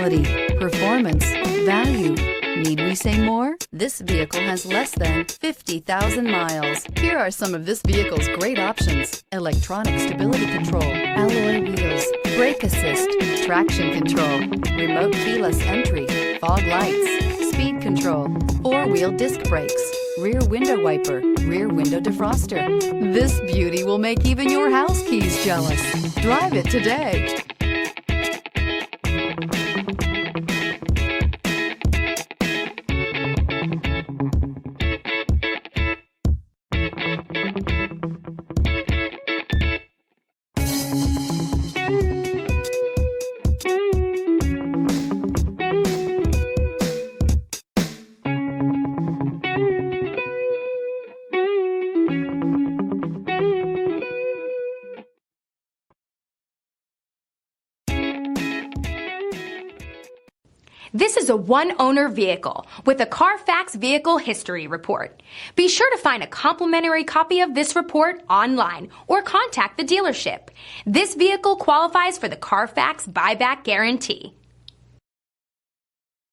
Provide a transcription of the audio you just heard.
quality, performance, value. Need we say more? This vehicle has less than 50,000 miles. Here are some of this vehicle's great options: electronic stability control, alloy wheels, brake assist, traction control, remote keyless entry, fog lights, speed control, four-wheel disc brakes, rear window wiper, rear window defroster. This beauty will make even your house keys jealous. Drive it today. This is a one-owner vehicle with a Carfax Vehicle History Report. Be sure to find a complimentary copy of this report online or contact the dealership. This vehicle qualifies for the Carfax Buyback Guarantee.